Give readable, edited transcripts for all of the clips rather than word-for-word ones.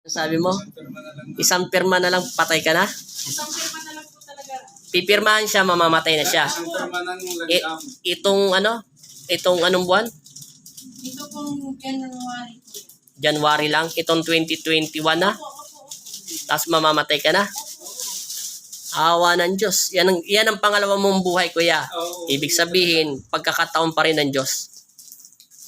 Sabi mo, isang pirma na lang patay ka na? Isang pirma na lang po talaga. Pipirmahan siya, mamamatay na siya. Isang pirma ng I- lagam. itong anong buwan? Ito pong January po yan. January lang, itong 2021 na. Opo, opo, opo. Tapos mamamatay ka na. Awa ng Diyos. Yan ang pangalawa mong buhay, kuya. Oo. Ibig sabihin, pagkakataon pa rin ng Diyos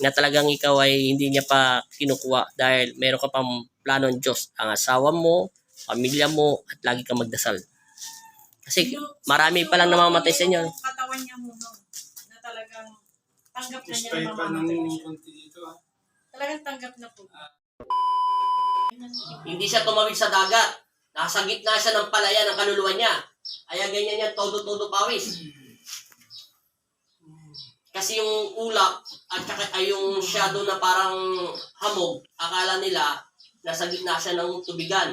na talagang ikaw ay hindi niya pa kinukuha dahil meron ka pang plano ng Diyos. Ang asawa mo, pamilya mo, at lagi kang magdasal. Kasi marami pa lang namamatay sa inyo. Yung katawan niya muna na talagang tanggap na niya Stay na pa ng mamamatay na siya. konti dito ah. Talagang tanggap na po. Hindi siya tumawid sa dagat. Nasa gitna siya ng palaya ng kaluluwa niya. Kaya ganyan yan, todo-todo pawis. Kasi yung ulap at saka ay yung shadow na parang hamog, akala nila nasa gitna siya ng tubigan.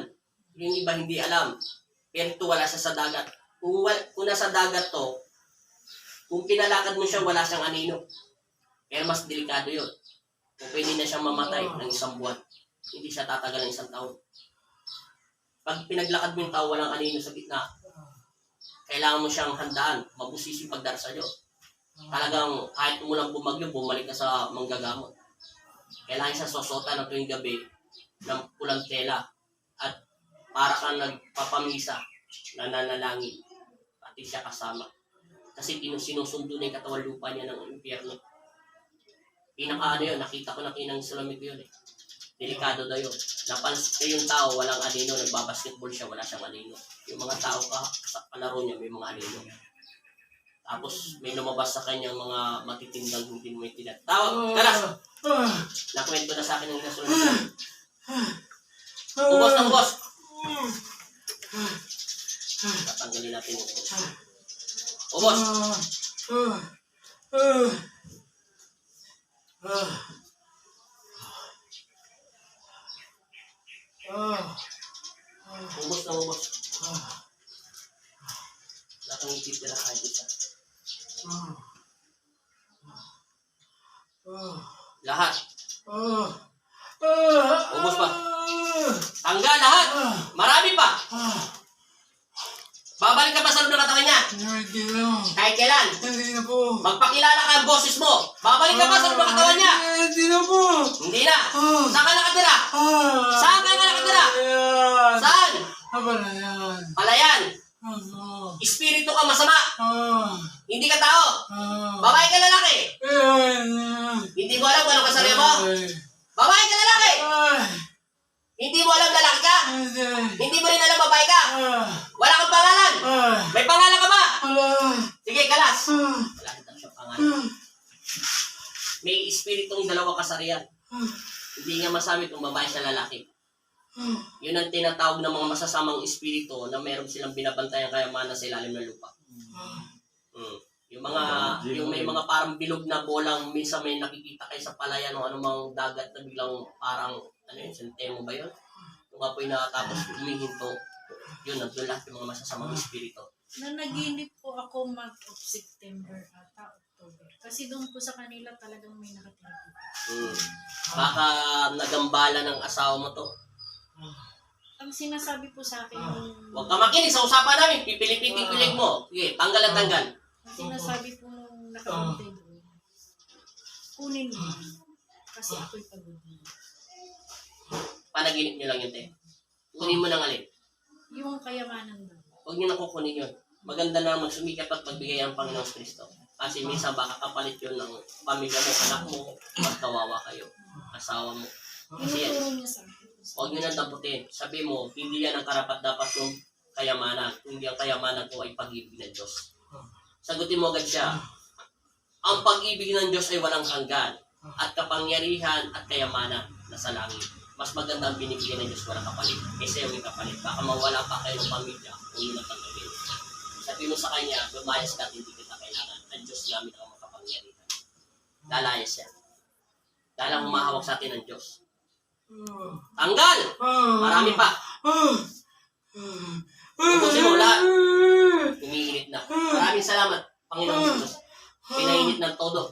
Yung iba hindi alam. Pero ito wala siya sa dagat. Kung nasa dagat to, kung pinalakad mo siya, wala siyang anino. Pero mas delikado yun. Kung pwede na siyang mamatay ng isang buwan, hindi siya tatagal ng isang taon. Pag pinaglakad mo yung tao, walang anino sa gitna, kailangan mo siyang handaan, mabusisi pagdarasa nyo. Talagang kahit umulang bumagyo, bumalik ka sa manggagamot. Kailangan siya sosota ng tuwing gabi ng pulang tela at para kang nagpapamisa, nananalangin, pati siya kasama. Kasi sinusundo na yung katawan lupa niya ng impyerno. Pinaka yun, nakita ko na kinang salamig yun eh. Delikado daw yun. Yung tao, walang anino, nagbabasketball siya, wala siyang anino. Yung mga tao sa palaro niya, may mga anino. Tapos may lumabas sa kanyang mga matitindang hindi mo itinat. Tawag! Kalas! Nakwento na sa akin ng kasunod. Ubos na ubos! Tatanggalin natin yung ubos! Ubos na ubos. Wala kang ititira kahit isa. Lahat. Ubos pa. Tanggal lahat. Marami pa. Babalik ka pa sa loob ng katawan niya. Hindi na. Kahit kailan. Hindi na po. Magpakilala ka ang boses mo. Babalik ka pa sa loob ng katawan niya. Hindi na po. Hindi na. Saan ka nakatira? Saan ka nakatira? Ayan. Saan? Aba na yan. Palayan. Espiritu ka masama. Hindi ka tao. Babae ka lalaki. Hindi mo alam kung ano kasarya mo. Babae ka lalaki. Hindi mo alam lalaki ka. Hindi mo rin alam babae ka. Wala kang pangalan. May pangalan ka ba? Sige, kalas. Wala kita siyang pangalan. May espiritong dalawa kasarian. Hindi nga masabi kung babae sa lalaki. Yun ang tinatawag ng mga masasamang espiritu na meron silang binabantayan kayamanan sa ilalim ng lupa. Yung may mga parang bilog na bolang, minsan may nakikita kayo sa palayan o anumang dagat na biglang parang, ano yun, sentemo ba yun? Yung apoy na tapos humihinto, yun, nandun lahat yung mga masasamang espiritu. Nanaginip po ako month of September ata October. Kasi doon po sa kanila talagang may nakatira po. Baka nagambala ng asawa mo to. Ang sinasabi po sa akin yung... Huwag ka makinig sa usapan namin, pipilip-pipilig mo. Sige, tanggal at tanggal. Ang sinasabi po nung nakabantay doon, kunin mo. Kasi ako'y pagod na. Panaginip nyo lang yun, te. Kunin mo ng alin. Yung kayamanan daw. Huwag nyo na kukunin yun. Maganda na magsumikap at magbigay ang Panginoong Kristo. Kasi minsan baka kapalit yun ng pamilya mo, anak mo, magkawawa kayo, asawa mo. Kasi yan, Tinuturo niya sa akin. huwag nyo na daputin. Sabi mo, hindi yan ang karapat-dapat yung kayamanan. Hindi ang kayamanan ko ay pag-ibig ng Diyos. Sagutin mo agad siya. Ang pag-ibig ng Diyos ay walang hanggan. At kapangyarihan at kayamanan na sa langit. Mas maganda ang binibigyan ng Diyos walang kapalit. Kasi yung kapalit. Baka mawala pa kayo ng pamilya kung yun ang tanggapin. Sabi mo sa kanya, lumayas ka at hindi kita kailangan. Ang Diyos namin ang makapangyarihan. Lalayas yan. Dahil ang humahawak sa atin ng Diyos. Tanggal! Marami pa. Ubusin mo lahat. Umiinit na. Maraming salamat, Panginoon Diyos. Pinainit ng todo.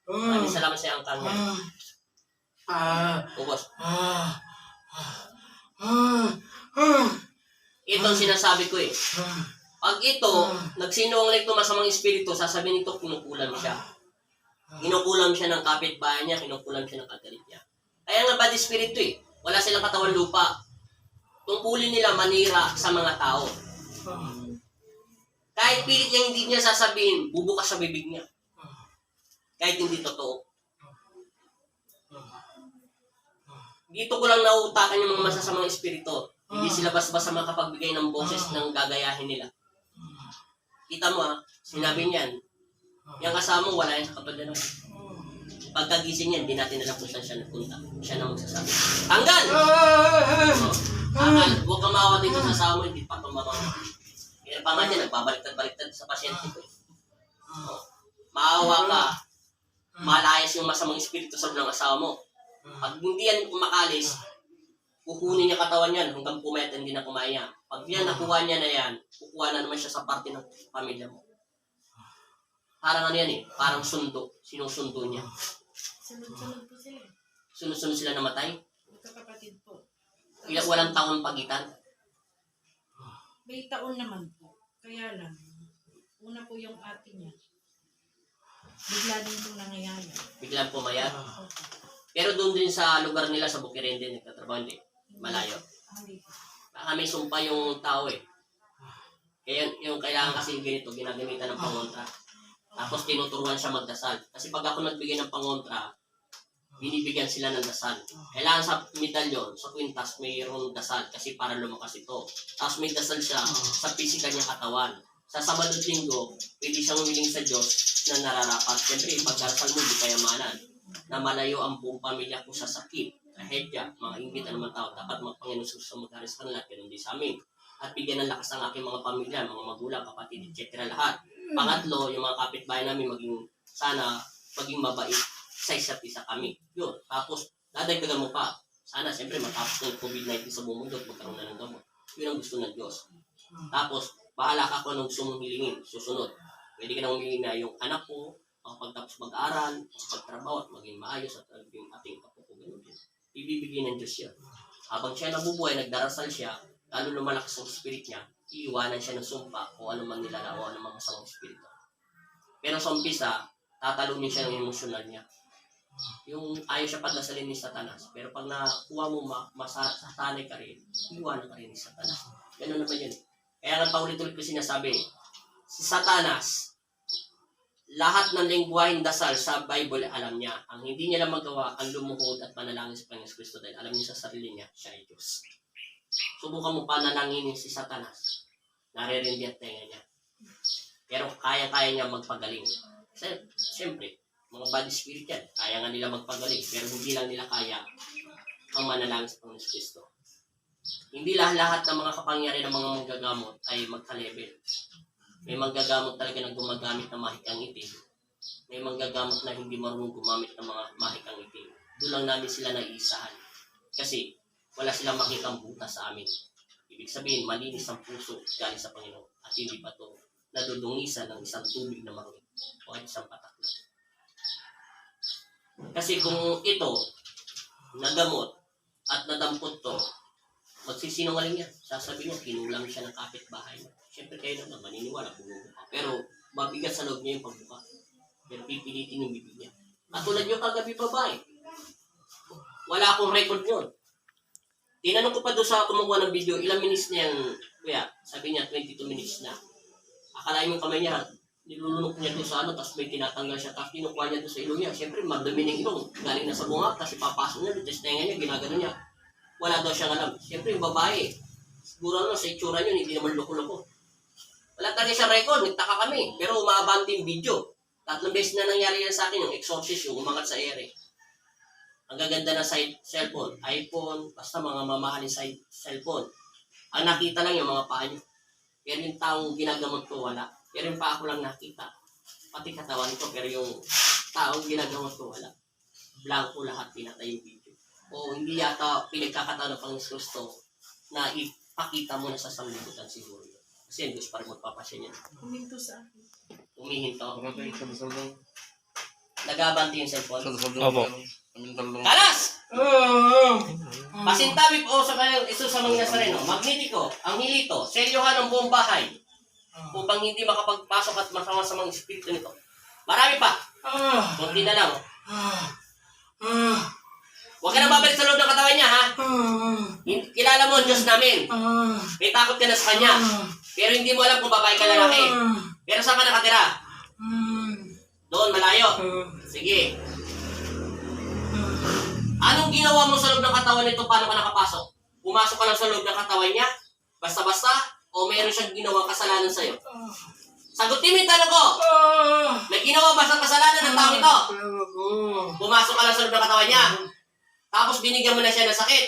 Maraming salamat sa iyong kanya. Ubos. Ito ang sinasabi ko eh. Pag ito, nagsinungaling ito masamang espiritu, sasabihin nito, kinukulam siya. Kinukulam siya ng kapitbahay niya, kinukulam siya ng kagalit niya. Kaya nga bad espiritu eh. Wala silang katawan lupa. Tungkulin nila manira sa mga tao. Kahit pilit niya hindi niya sasabihin, bubukas sa bibig niya. Kahit hindi totoo. Dito ko lang nauutakan yung mga masasamang espiritu. Hindi sila basta-basta makapagbigay ng boses ng gagayahin nila. Kita mo sinabi niyan, yung kasama mo, wala yan sa kapatid. Pagkagising niyan, hindi natin alam kung saan siya nagpunta. Siya na magsasabi. Tanggal! Huwag kang maawa dito sa asawa mo, hindi pa itong mamawa. Kaya pa nga niya, nagbabaliktad-baliktad sa pasyente ko. Maawa ka, malayas yung masamang espiritu sa ng asawa mo. Pag hindi yan kumakalis, kukunin niya katawan niyan hanggang pumayat hindi na kumaya. Pag yan nakuha niya na yan, kukuha na naman siya sa parte ng pamilya mo. Parang ano yan eh, parang sundo, sinusundo niya. Sunod-sunod po sila. Sunod-sunod sila namatay. Magkakapatid po. Walang taon pagitan. May taon naman po. Kaya lang, una po yung ate niya. Bigla din itong nangyayari. Biglang pumayat. Opo. Pero doon din sa lugar nila sa Bukirende, nagtatrabaho hindi. Malayo. Hindi po. Baka may sumpa yung tao eh. Kaya yung kailangan kasi ganito, ginagamitan ng pangontra. Tapos tinuturuan siya magdasal. Kasi pag ako nagbigay ng pangontra, binibigyan sila ng dasal. Kailangan sa medalyon, sa kwintas, mayroong dasal kasi para lumakas ito. Tapos may dasal siya sa physical niya katawan. Sa Sabado at Linggo, pwede siyang humiling sa Diyos na nararapat. Siyempre, pagdarasal mo, di kayamanan. Na malayo ang buong pamilya ko sa sakit, trahedya, mga inggit na naman tao. Dapat Panginoon sa mag-aris kanila, ganun din sa amin. At bigyan ng lakas ang aking mga pamilya, mga magulang, kapatid, etc. lahat. Pangatlo, yung mga kapitbahay namin maging mabait sa isa't isa kami. Yun. Tapos, dadagdagan mo pa. Sana, siyempre, matapos ng COVID-19 sa buong mundo, magkaroon na ng gamot. Yun ang gusto ng Diyos. Tapos, bahala ka kung anong gusto mong hilingin. Susunod. Pwede ka nang humiling na yung anak ko, makapagtapos mag-aaral, makapagtrabaho, at maging maayos at yung ating apo ko. Ganun din. Ibibigay ng Diyos yan. Habang siya nabubuhay, nagdarasal siya, lalo lumalakas ang spirit niya, iiwanan siya ng sumpa o ano man nila o ano man masamang espiritu. Pero sa umpisa, tatalunin siya ng emosyonal niya. Yung ayaw siya padasalin ni Satanas. Pero pag nakuha mo, masasanay ka rin, iiwanan ka rin ni Satanas. Ganun naman yun. Kaya nga paulit-ulit ko sinasabi, si Satanas, lahat ng lengguwaheng dasal sa Bible alam niya. Ang hindi niya lang magawa, ang lumuhod at manalangin sa Panginoon Kristo dahil alam niya sa sarili niya, siya ay Diyos. Subukan mo panalanginin si Satanas. Naririndi at tenga niya. Pero kaya-kaya niya magpagaling. Siyempre, mga bad spirit yan. Kaya nga nila magpagaling. Pero hindi lang nila kaya ang manalangin sa Panginoon Kristo. Hindi lahat ng mga kapangyarihan ng mga manggagamot ay magka-level. May manggagamot talaga na gumagamit ng mahikang itim. May manggagamot na hindi marunong gumamit ng mga mahikang itim. Doon lang namin sila naiisahan. Kasi wala silang makitang butas sa amin. Ibig sabihin, malinis ang puso galing sa Panginoon. At hindi pa ito nadudungisan ng isang tubig na marunong o isang patak na. Kasi kung ito, nagamot at nadampot to, magsisinungaling yan. Sasabihin niya, kinulang siya ng kapitbahay niya. Siyempre kayo naman, maniniwala, bumubuka. Pero mabigat sa loob niya yung pagbuka. Pero pipilitin yung bibig niya. At tulad niyo kagabi babae, wala akong record yun. Tinanong ko pa doon sa kumukuha ng video, ilang minutes na yan, kuya? Sabi niya, 22 minutes na. Akalain mo kamay niya, nilulunok niya doon sa ano, tapos may tinatanggal siya, tapos kinukuha niya doon sa ilong niya. Siyempre, madumi ng ilong, galing na sa bunga, tapos ipapasok niya, tapos tenga niya, ginagano niya. Wala daw siyang alam. Siyempre, yung babae, siguro naman sa itsura niyo, hindi naman loko-loko. Wala talaga siya record, nagtaka kami. Pero umaabante yung video. 3 beses na nangyari yan sa akin, yung exorcist, yung umangat sa ere. Ang gaganda na cellphone, iPhone, basta mga mamahalin sa cellphone. Ang nakita lang yung mga paa niyo. Pero yung taong ginagamot ko, wala. Pero yung paa ko lang nakita. Pati katawan ko, pero yung taong ginagamot ko, wala. Blanco lahat, pinatay yung video. O hindi yata pinagkakataon ng Panginoon Kristo na ipakita mo na sa sanglibutan siguro. Kasi yung Diyos parang magpapasya niya. Huminto sa akin. Umihinto. Nag-abanti yung cellphone. Opo. Kalas! Pasintabi po sa kanyang Isus sa mga Nazareno, magnetiko, ang hilito, selyohan ng buong bahay, upang hindi makapagpasok at masama sa mga espiritu nito. Marami pa. Kunti na lang. Huwag ka na babalik sa loob ng katawan niya, ha? Kilala mo ang Diyos namin. May takot ka na sa Kanya. Pero hindi mo alam kung babae ka lalaki. Pero saan ka nakatira? Doon, malayo. Sige. Anong ginawa mo sa loob ng katawan nito? Paano ka nakapasok? Pumasok ka lang sa loob ng katawan niya? Basta-basta? O meron siyang ginawang kasalanan sa'yo? Sagutin mo yung tanong ko! May ginawa ba sa kasalanan ng tao ito? Pumasok ka lang sa loob ng katawan niya. Tapos binigyan mo na siya ng sakit.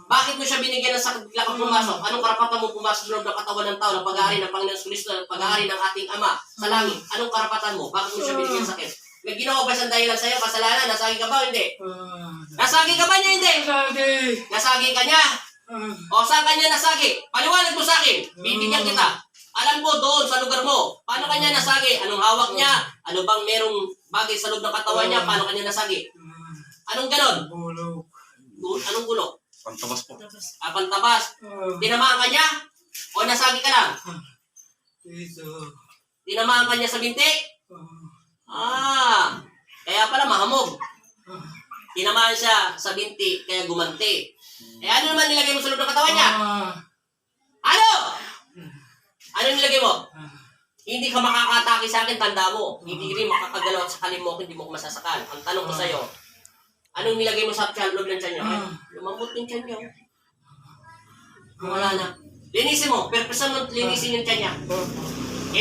Bakit mo siya binigyan ng sakit bigla kang pumasok? Anong karapatan mo pumasok sa loob ng katawan ng tao ng pag-aari ng Panginoon Kristo, ng pag-aari ng ating Ama sa langit? Anong karapatan mo? Bakit mo siya binigyan ng sakit? May ginawa ba siyang dahilan sa'yo? Kasalanan? Nasagi ka ba o hindi? Nasagi ka ba niya? Hindi. Nasagi ka niya? O saan ka niya nasagi? Paliwanag mo sa akin. Bibigyan kita. Alam mo doon sa lugar mo. Paano kanya nasagi? Anong hawak niya? Ano bang merong bagay sa loob ng katawan niya? Paano kanya nasagi? Anong ganon? Anong gulo? Pantabas po. Pantabas. Tinamaan ka niya? O nasagi ka lang? Tinamaan ka niya sa binti? Kaya pala mahamog. Tinamaan siya sa binti, kaya gumanti. Ano naman nilagay mo sa loob ng katawan niya? Ano? Ano nilagay mo? Hindi ka makakatake sa akin, tanda mo. Hindi rin makakagalaw at sakalin mo, hindi mo ko masasakal. Ang tanong ko sa'yo, anong nilagay mo sa loob ng tiyan niya? Lumambot yung tiyan niya. Wala na. Linisin mo. Perpesan mo linisin yung tiyan niya.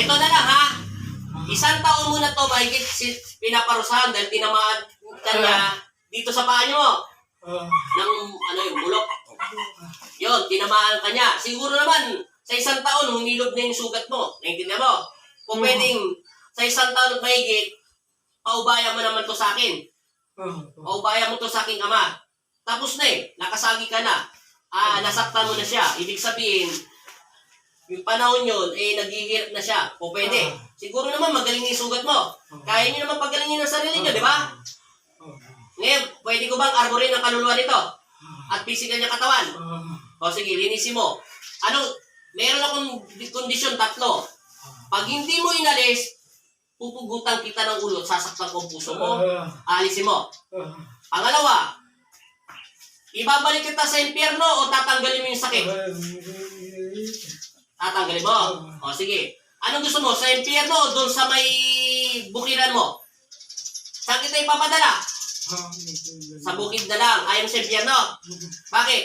Ito na lang, ha? 1 taon muna to, mahigit pinaparusahan dahil tinamaan tiyan niya dito sa paa niyo. Ng bulok. Yun, tinamaan ka niya. Siguro naman, sa 1 taon, humilog na yung sugat mo. Naintindihan mo? Kung pwedeng, sa 1 taon at mahigit, paubaya mo naman to sa akin. Paubaya mo to sa aking ama. Tapos na nakasagi ka na. Nasaktan mo na siya. Ibig sabihin, yung panahon yun, naghihirap na siya. Kung pwede. Siguro naman, magaling yung sugat mo. Kaya niyo naman pagalingin ang sarili niyo, di ba? Ngayon, pwede ko bang arborin ang kaluluwa nito? At physical niya katawan? O sige, linisin mo. Meron akong kondisyon 3. Pag hindi mo inalis, pupugutan kita ng ulo, sasaktan ko ang puso mo, alisin mo. Pangalawa, ibabalik kita sa impyerno o tatanggalin mo yung sakit? Tatanggalin mo. O sige. Anong gusto mo? Sa impyerno o doon sa may bukiran mo? Saan kita ipapadala? Sa bukid na lang. Ayaw sa impyerno. Bakit?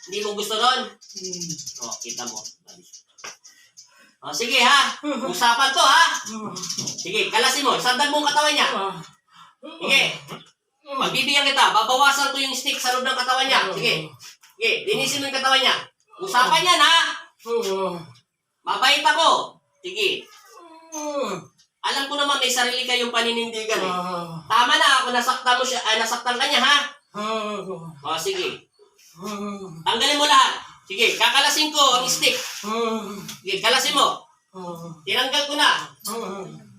Hindi mo gusto doon? O, kita mo. O, sige ha. Usapan to ha. Sige, kalasin mo. Sandan mo ang katawan niya. Sige. Magbibigyan kita. Babawasan ko yung stick sa loob ng katawan niya. Sige. Sige, linisin mo yung katawan niya. Usapan yan ha. Mabait ako. Sige. Alam ko naman may sarili kayong paninindigan eh. Tama na ako, nasaktan mo siya, nasaktan ka niya ha? O sige. Tanggalin mo lahat. Sige, kakalasin ko ang stick. Sige, kalasin mo. Tinanggal ko na.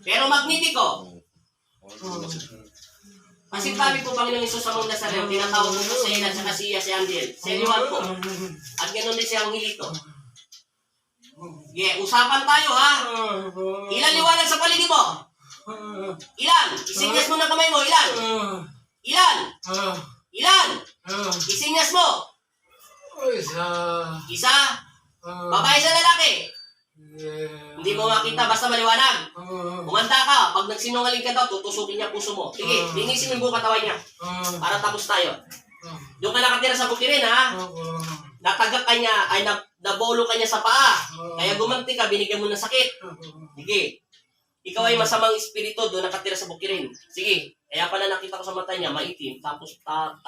Pero magnetiko. Kasi sabi ko, Panginoong Isus sa mga Nazareno, tinatawag ko sa ilan sa kasiya si Angel. Seliwan ko. At ganoon din siyang hilito. Sige, usapan tayo ha. Ilan liwanag sa paligid mo? Ilan? Isinyas mo ng kamay mo. Ilan? Ilan? Ilan? Isinyas mo. Isa? Babae sa lalaki? Hindi mo makita basta maliwanag. Kumanda ka. Pag nagsinungaling ka daw, tutusukin niya puso mo. Sige, linisin mo yung buong katawan niya. Para tapos tayo. Doon ka nakatira sa bukirin ha. Natagak ka niya, ay nabolo ka niya sa paa. Kaya gumanti ka, binigyan mo ng sakit. Sige. Ikaw ay masamang espiritu, doon nakatira sa bukirin. Sige. Kaya pala nakita ko sa mata niya, maitim. Tapos parang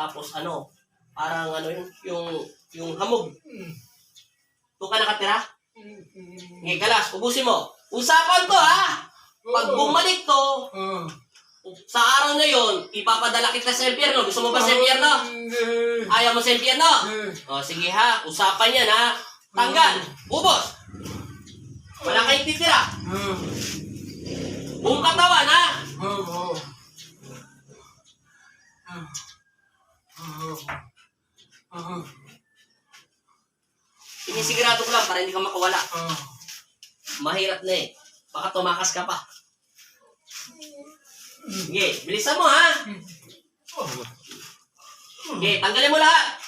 yung hamog. Doon ka nakatira? Sige, kalas, ubusin mo. Usapan to ha. Pag bumalik to, sa araw na yon, ipapadala kita sa impyerno. Gusto mo ba sa impyerno? Ayaw mo sa impyerno? O sige ha, usapan yan ha. Tanggal, ubos. Wala kayong titira. Buong katawan ha. Sinisigurado ko lang para hindi ka makawala. Mahirap na eh. Baka tumakas ka pa. Sige, bilisan mo ha. Sige, tanggalin mo lahat.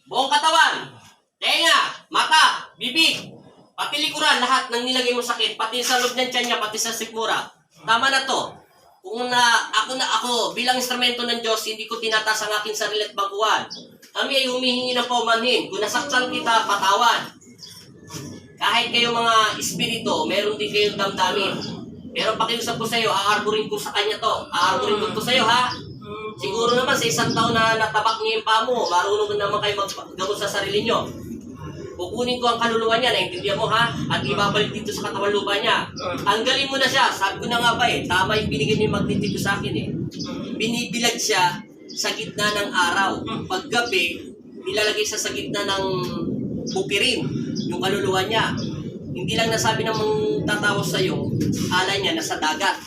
Buong katawan, tenga, mata, bibig, pati likuran, lahat ng nilagay mo sakit, pati sa loob ng tiyan niya, pati sa sikmura. Tama na to. Kung ako bilang instrumento ng Diyos, hindi ko tinatas ang aking sarili at baguhan. Kami ay humihingi ng paumanhin. Kung nasaktan kita, patawan. Kahit kayo mga espiritu, meron din kayong damdamin. Pero pakiusap ko sa iyo, aarborin ko sa kanya to. Aarborin ko to sa iyo, ha? Siguro naman sa isang taon na natabak niyo yung paa mo, marunong naman kayo maggamot sa sarili niyo. Kukunin ko ang kaluluwa niya, naintindihan mo ha? At ibabalik dito sa katawan lupa niya. Tanggalin mo na siya. Sabi ko na nga ba eh, tama yung binigay ni Magnetic ko sa akin eh. Binibilag siya sa gitna ng araw. Paggabi, nilalagay siya sa gitna ng bukirin, yung kaluluwa niya. Hindi lang nasabi ng tatawas sa'yo, alay niya nasa dagat.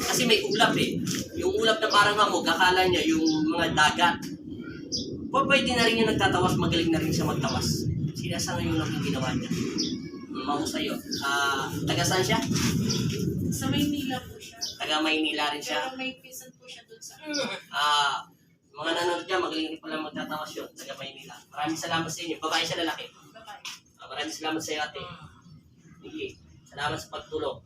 Kasi may ulap eh. Yung ulap na parang hamog, akala niya yung mga dagat. Pwede na rin yung nagtatawas, magaling na rin siya magtawas. Sinasangay yung lang yung ginawa niya. Mahusay yun. Taga saan siya? Sa Maynila po siya. Taga Maynila rin siya. Pero may pisan po siya doon sa... Mga nanonood niya, magaling rin pala magtatawas yun. Taga Maynila. Maraming salamat sa inyo. Babae siya, lalaki. babae. Maraming salamat sa iyo, ate. Sige. Salamat sa pagtulong.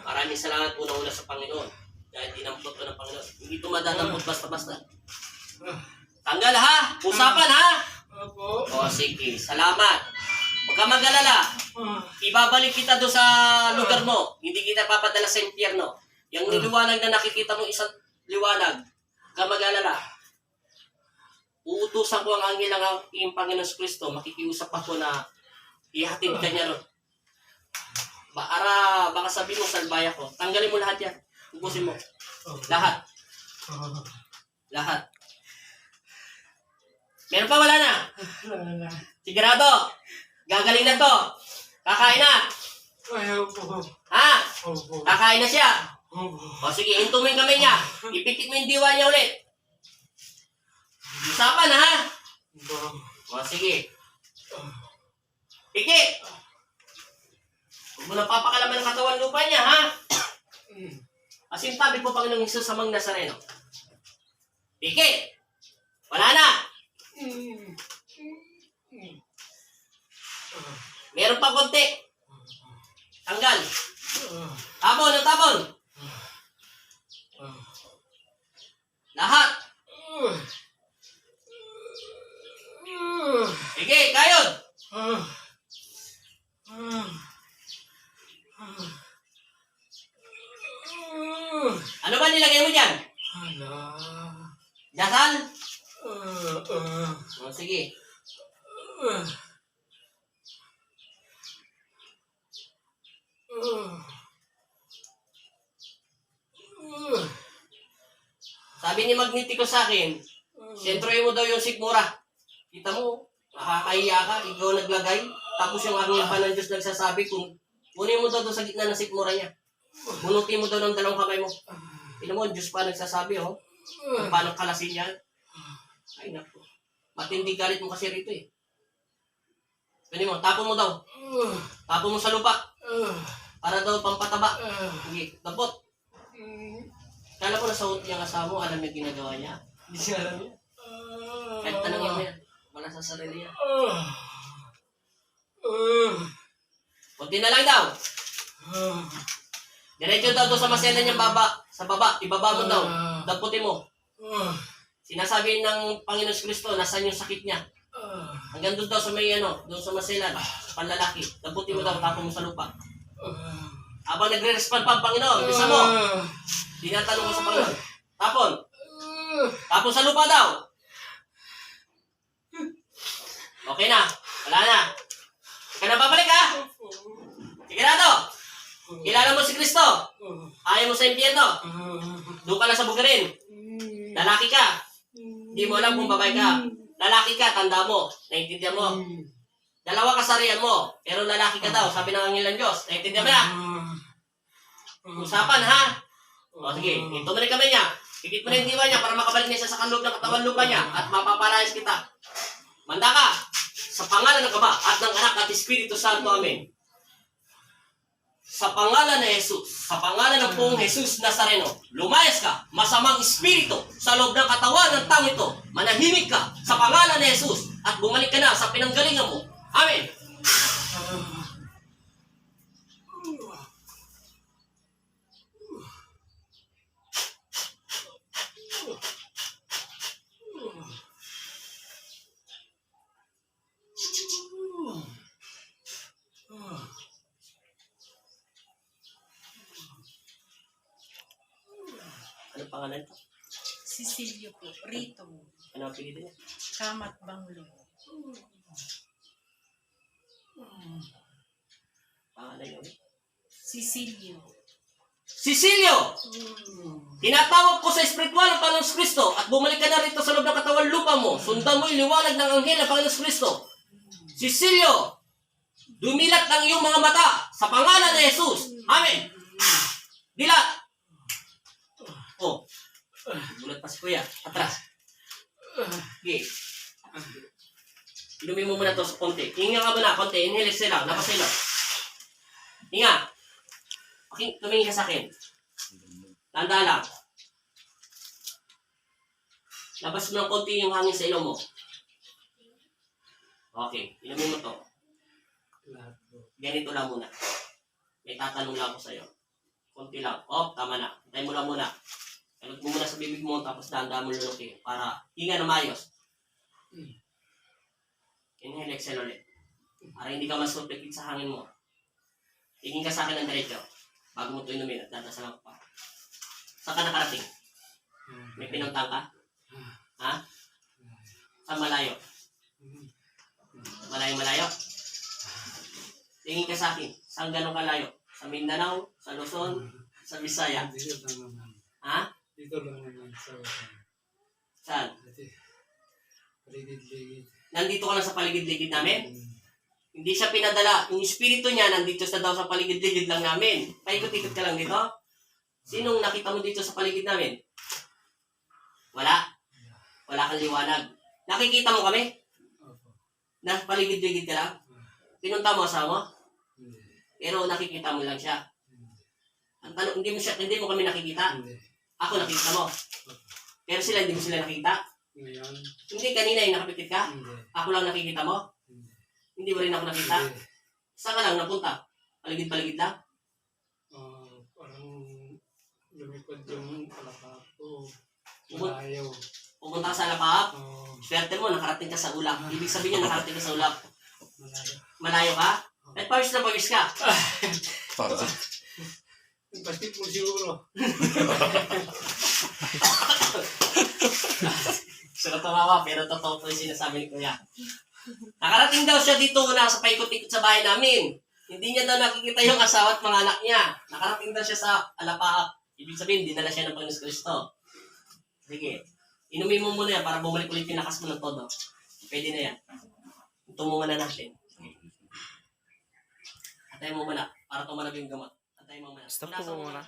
Maraming salamat una-una sa Panginoon. Dahil dinampot ko ng Panginoon. Hindi ito madadampot basta-basta. Tanggal ha! Usapan ha! O sige, salamat. Huwag ka mag-alala. Ibabalik kita doon sa lugar mo. Hindi kita papadala sa impyerno. Yung liwanag na nakikita mo, isang liwanag. Huwag ka mag-alala. Uutusan ko ang angel ng aking Panginoon Kristo. Makikiusap ako na ihatid ka niya ron. Baka sabihin mo, salbaya ko. Tanggalin mo lahat yan. Ubusin mo. Lahat. Lahat. Meron pa, wala na? Sigurado. Gagaling na to. Kakain na. Ayaw po. Ha? Opo. Kakain na siya. Opo. O sige, hinto mo yung kamay niya. Ipikit mo yung diwa niya ulit. Usapan ha? O sige. Pikit. Huwag mo nang papakalaman ng katawan lupa niya, ha? Asintabi po, Panginoong Hesus, sa mga Nazareno. Pikit. Wala na. Meron pa konti. Tanggal. Tapon, ang tapon. Lahat. Sige, kayod. Ano ba nilagay mo dyan? Dasal? O, sige. Sabi ni Magnetico sa akin, sentroin mo daw yung sikmura. Kita mo, nakakahiya ka, ikaw naglagay. Tapos yung angel pa ng Diyos nagsasabi kung kunin mo daw sa gitna ng sikmura niya. Bunutin mo daw ng dalawang kamay mo. Tignan mo, Diyos pa nagsasabi, oh. Kung paano kalasin yan. Ay, naku. Matindi galit mo kasi rito, eh. Pwede mo, tapon mo daw. Tapon mo sa lupa. Para daw pampataba. Sige, tapot. Kala ko nasa niya kasama mo, alam niya ginagawa niya. Hindi siya alam niya. Kahit tanongin mo yan. Wala sa sarili niya. Kunti na lang daw. Diretso daw doon sa masela niyang baba. Sa baba, ibaba mo daw. Daputin mo. Sinasabi ng Panginoon Kristo, nasaan yung sakit niya. Hanggang doon daw sa may doon sa masela, sa panlalaki. Daputin mo daw, tapon mo sa lupa. Habang nagre-respond pa ang Panginoon, bisa mo. Tinatanong mo sa Panginoon. Tapon. Tapon sa lupa daw. Okay na. Wala na. Hindi ka na babalik, ha? Sigurado. Kilala mo si Kristo. Ayaw mo sa impyerno. Doon ka lang sa bukirin. Lalaki ka. Hindi mo alam kung babae ka. Lalaki ka, tanda mo. Naintindihan mo. Dalawa kasarian mo. Pero lalaki ka daw. Sabi ng angel ng Diyos. Naintindihan mo na. Usapan, ha? O, sige. Ito mo na yung kamay niya. Higit mo na yung diwa niya para makabalik niya sa kanloob ng katawan lupa niya at mapapalayas kita. Manda ka sa pangalan ng Ama at ng Anak at Espiritu Santo. Amen. Sa pangalan ni Jesus, sa pangalan ng Poong Jesus Nazareno, lumayas ka, masamang espiritu, sa loob ng katawan ng taong ito. Manahimik ka sa pangalan ni Jesus at bumalik ka na sa pinanggalingan mo. Amen. Ano pangalan ito? Cecilio po. Rito. Ano ang pinili niya? Kamat Banglo. Pangalan niya ulit. Cecilio. Cecilio! Tinatawag ko sa espiritual ng Panginoon Kristo at bumalik ka na rito sa loob ng katawan lupa mo. Sundan mo yung liwanag ng anghel ng Panginoon Kristo. Cecilio! Dumilat ng iyong mga mata sa pangalan ni Jesus. Amen! Dilat! Oh. Bulat pa si Kuya. Atras. Okay. Inumin mo muna ito sa konti. Hinga ka muna, konti. Inhale, exhale lang. Napasay lang. Hinga. Okay, tumingin ka sa akin. Tanda lang. Labas mo ng konti yung hangin sa ilong mo. Okay, inumin mo to. Ganito lang muna. May tatanong lang ako sa'yo. Konti lang. Oh, tama na. Hintay mo lang muna. Alot mo muna sa bibig mo, tapos dahan-dahan mo lulukin. Para hinga na maayos. Inhale, exhale ulit. Para hindi ka masulpikit sa hangin mo. Tingin ka sa akin ng diretso. Bago mo ito inumin at dadasalan ko pa. Saan ka nakarating? May pinuntang ka? Ha? Saan malayo? Malayo-malayo? Tingin ka sa akin. Saan ganun kalayo? Sa Mindanao? Sa Luzon? Sa Visaya? Dito lang naman. Ha? Dito lang naman. Saan? Paligid-ligid. Nandito ka lang sa paligid-ligid namin? Hindi siya pinadala. Yung espiritu niya nandito sa daw sa paligid-ligid lang namin. Paikot-ikot ka lang dito. Sinong nakita mo dito sa paligid namin? Wala? Wala kang liwanag. Nakikita mo kami? Opo. Na paligid-ligid ka lang? Pinunta mo asawa mo? Hindi. Pero nakikita mo lang siya. Hindi. Ang tanong, hindi mo kami nakikita. Hindi. Ako nakikita mo. Pero sila, hindi mo sila nakikita. Ngayon? Hindi, kanina yung nakapikit ka. Hindi. Ako lang nakikita mo. Hindi. Hindi mo rin ako nakita. Hindi. Saan ka lang napunta? Paligid-paligid lang? Parang lumipad yung kalapap ko. Umut- Malayo. Pumunta ka sa Alapaap. Oo. Swerte mo, nakarating ka sa ulap. Ibig sabihin niya, nakarating ka sa ulap. Malayo. Malayo ka? At pawis na pawis ka. Basketball siguro. Sarap tumawa, pero totoo po yung sinasabi ni Kuya. Nakarating daw siya dito na sa paikot-ikot sa bahay namin. Hindi niya daw nakikita yung asawa at mga anak niya. Nakarating daw siya sa Alapaap. Ibig sabihin, dinala siya ng Panginoon Kristo. Sige. Inumin mo muna yan para bumalik ulit yung lakas mo ng todo. Pwede na yan. Tumungan na natin. Atay mo muna para tumanag yung gamot. Atay mo muna. Stop po muna.